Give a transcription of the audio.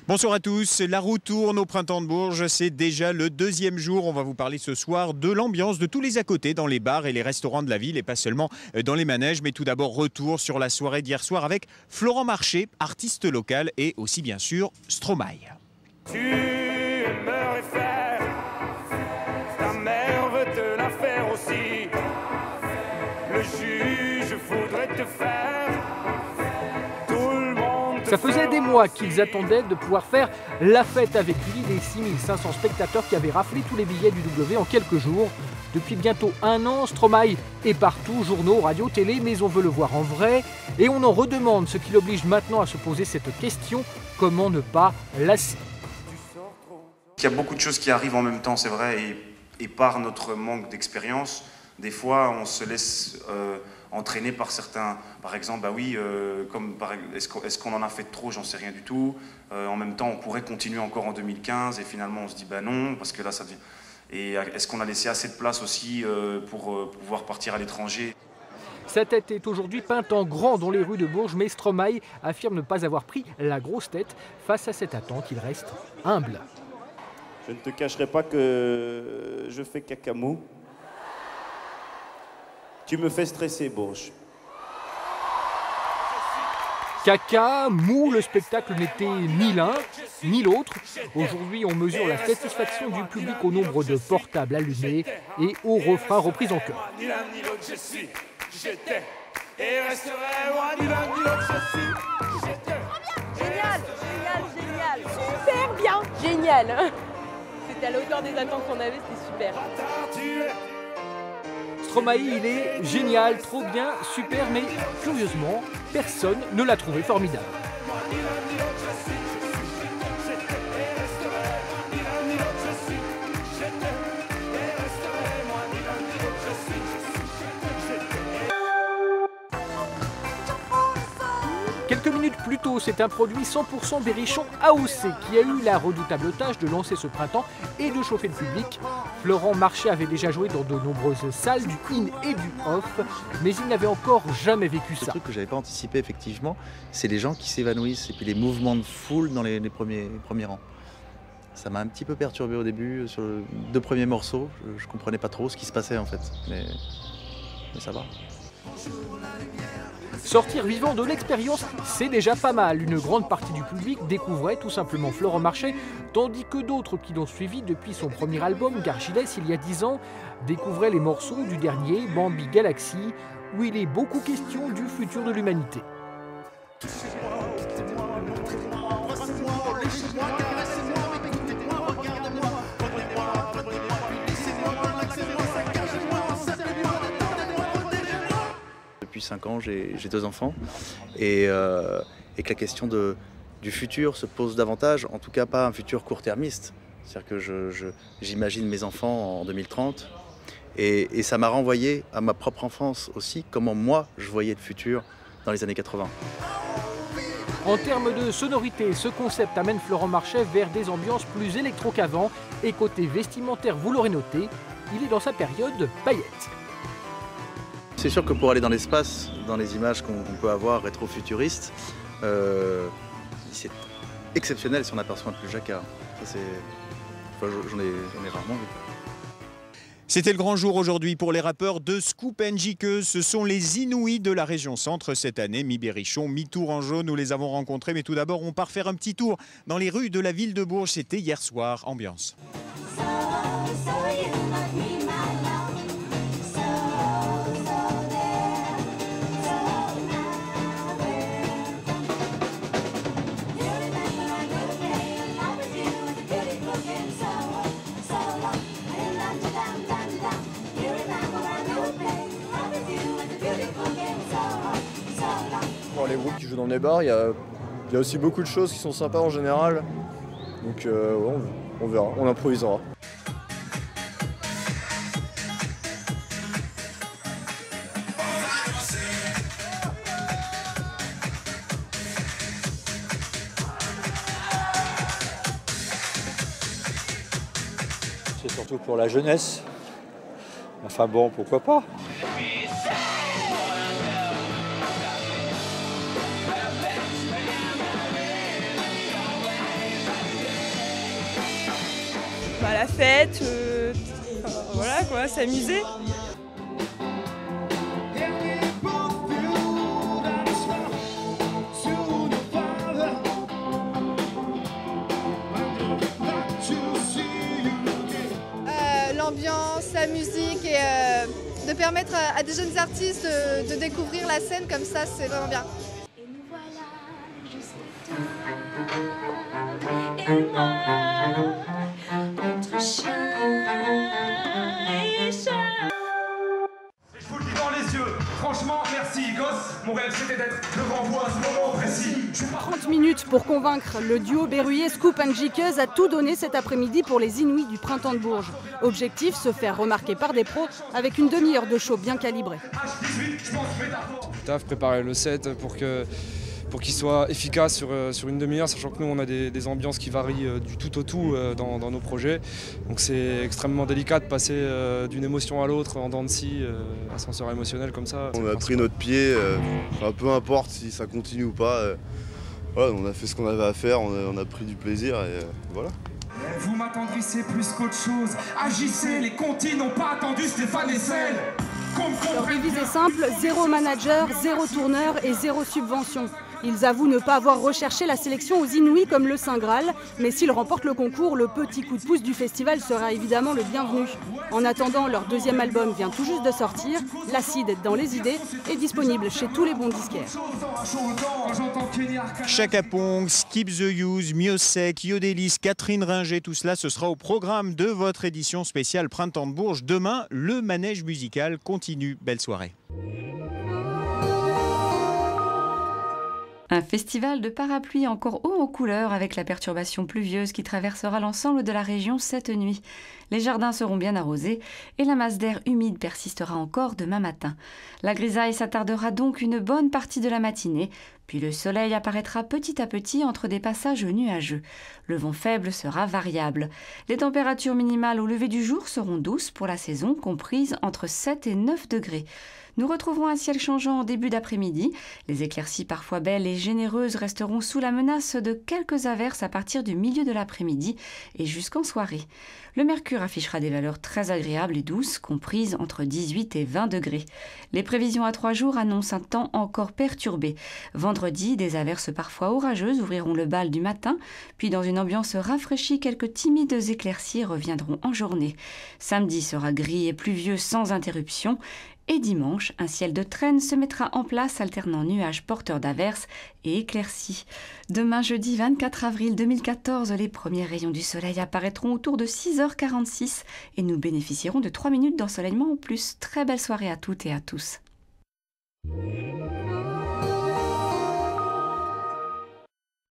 Bonsoir à tous, la roue tourne au printemps de Bourges, c'est déjà le deuxième jour. On va vous parler ce soir de l'ambiance de tous les à côté dans les bars et les restaurants de la ville et pas seulement dans les manèges. Mais tout d'abord, retour sur la soirée d'hier soir avec Florent Marché, artiste local et aussi bien sûr Stromae. Tu aimerais faire, ta mère veut te la faire aussi. Le juge voudrait te faire. Ça faisait des mois qu'ils attendaient de pouvoir faire la fête avec lui, les 6500 spectateurs qui avaient raflé tous les billets du W en quelques jours. Depuis bientôt un an, Stromae est partout, journaux, radio, télé, mais on veut le voir en vrai. Et on en redemande, ce qui l'oblige maintenant à se poser cette question, comment ne pas lasser. Il y a beaucoup de choses qui arrivent en même temps, c'est vrai, et par notre manque d'expérience, des fois on se laisse entraîner par certains, par exemple, bah oui, est-ce qu'on en a fait trop, j'en sais rien du tout. En même temps, on pourrait continuer encore en 2015 et finalement on se dit bah non, parce que là ça devient... Et est-ce qu'on a laissé assez de place aussi pour pouvoir partir à l'étranger? Sa tête est aujourd'hui peinte en grand dans les rues de Bourges, mais Stromae affirme ne pas avoir pris la grosse tête. Face à cette attente, il reste humble. Je ne te cacherai pas que je fais caca mou. Tu me fais stresser, Bourges. Caca, mou, le spectacle n'était ni l'un ni l'autre. Aujourd'hui, on mesure la satisfaction du public au nombre de portables allumés et au refrain repris en chœur. Ni l'un ni l'autre je suis, j'étais et resterai moi. Ni l'un ni l'autre je suis, j'étais. Génial, génial, génial, super bien, génial. C'était à la hauteur des attentes qu'on avait, c'était super. Stromae, il est génial, trop bien, super, mais curieusement, personne ne l'a trouvé formidable. Quelques minutes plus tôt, c'est un produit 100% Berrichon AOC qui a eu la redoutable tâche de lancer ce printemps et de chauffer le public. Florent Marché avait déjà joué dans de nombreuses salles, du in et du off, mais il n'avait encore jamais vécu ça. Le truc que j'avais pas anticipé effectivement, c'est les gens qui s'évanouissent et puis les mouvements de foule dans les premiers rangs. Ça m'a un petit peu perturbé au début, sur les 2 premiers morceaux, je comprenais pas trop ce qui se passait en fait, mais ça va. Sortir vivant de l'expérience, c'est déjà pas mal. Une grande partie du public découvrait tout simplement Florent Marché, tandis que d'autres qui l'ont suivi depuis son premier album, Gargilès, il y a 10 ans, découvraient les morceaux du dernier, Bambi Galaxy, où il est beaucoup question du futur de l'humanité. Depuis 5 ans, j'ai 2 enfants et que la question du futur se pose davantage, en tout cas pas un futur court-termiste. C'est-à-dire que j'imagine mes enfants en 2030 et ça m'a renvoyé à ma propre enfance aussi, comment moi je voyais le futur dans les années 80. En termes de sonorité, ce concept amène Florent Marché vers des ambiances plus électro qu'avant et côté vestimentaire, vous l'aurez noté, il est dans sa période paillettes. C'est sûr que pour aller dans l'espace, dans les images qu'on peut avoir rétro-futuristes, c'est exceptionnel si on aperçoit un pull jacquard. J'en ai rarement vu. C'était le grand jour aujourd'hui pour les rappeurs de Scoop NJK. Ce sont les Inouïs de la région centre cette année, mi-Berrichon, mi-Tourangeau. Nous les avons rencontrés, mais tout d'abord, on part faire un petit tour dans les rues de la ville de Bourges. C'était hier soir, ambiance. Pour les groupes qui jouent dans des bars, il y a aussi beaucoup de choses qui sont sympas en général. Donc ouais, on verra, on improvisera. C'est surtout pour la jeunesse. Enfin bon, pourquoi pas? la fête, voilà quoi, s'amuser. L'ambiance, la musique et de permettre à des jeunes artistes de découvrir la scène comme ça, c'est vraiment bien. Et nous voilà jusqu'à toi et moi, entre chien et chat. Je vous le dis dans les yeux, franchement, merci gosse. Mon rêve c'était d'être devant vous à ce moment précis. 30 minutes pour convaincre. Le duo berruyer Scoop and Jikeuse a tout donné cet après-midi pour les Inouïs du Printemps de Bourges. Objectif, se faire remarquer par des pros avec une demi-heure de show bien calibrée. Taf, préparer le set pour qu'il soit efficace sur une demi-heure, sachant que nous on a des ambiances qui varient du tout au tout dans nos projets. Donc c'est extrêmement délicat de passer d'une émotion à l'autre en dents de scie, ascenseur émotionnel comme ça. On a pris notre pied, peu importe si ça continue ou pas. Voilà, on a fait ce qu'on avait à faire, on a pris du plaisir et voilà. Vous m'attendrissez plus qu'autre chose. Agissez, les Conti n'ont pas attendu Stéphane Hessel. Leur devise est simple, 0 manager, 0 tourneur et 0 subvention. Ils avouent ne pas avoir recherché la sélection aux Inouïs comme le Saint Graal, mais s'ils remportent le concours, le petit coup de pouce du festival sera évidemment le bienvenu. En attendant, leur deuxième album vient tout juste de sortir, L'Acide dans les idées, est disponible chez tous les bons disquaires. Chaka Pong, Skip the Use, Miosek, Yodelis, Catherine Ringer, tout cela, ce sera au programme de votre édition spéciale Printemps de Bourges. Demain, le manège musical continue. Belle soirée. Un festival de parapluies encore haut en couleur avec la perturbation pluvieuse qui traversera l'ensemble de la région cette nuit. Les jardins seront bien arrosés et la masse d'air humide persistera encore demain matin. La grisaille s'attardera donc une bonne partie de la matinée, puis le soleil apparaîtra petit à petit entre des passages nuageux. Le vent faible sera variable. Les températures minimales au lever du jour seront douces pour la saison, comprises entre 7 et 9 degrés. Nous retrouverons un ciel changeant en début d'après-midi. Les éclaircies parfois belles et généreuses resteront sous la menace de quelques averses à partir du milieu de l'après-midi et jusqu'en soirée. Le mercure affichera des valeurs très agréables et douces, comprises entre 18 et 20 degrés. Les prévisions à 3 jours annoncent un temps encore perturbé. Vendredi, des averses parfois orageuses ouvriront le bal du matin, puis dans une ambiance rafraîchie, quelques timides éclaircies reviendront en journée. Samedi sera gris et pluvieux sans interruption. Et dimanche, un ciel de traîne se mettra en place, alternant nuages porteurs d'averses et éclaircies. Demain, jeudi 24 avril 2014, les premiers rayons du soleil apparaîtront autour de 6h46 et nous bénéficierons de 3 minutes d'ensoleillement en plus. Très belle soirée à toutes et à tous.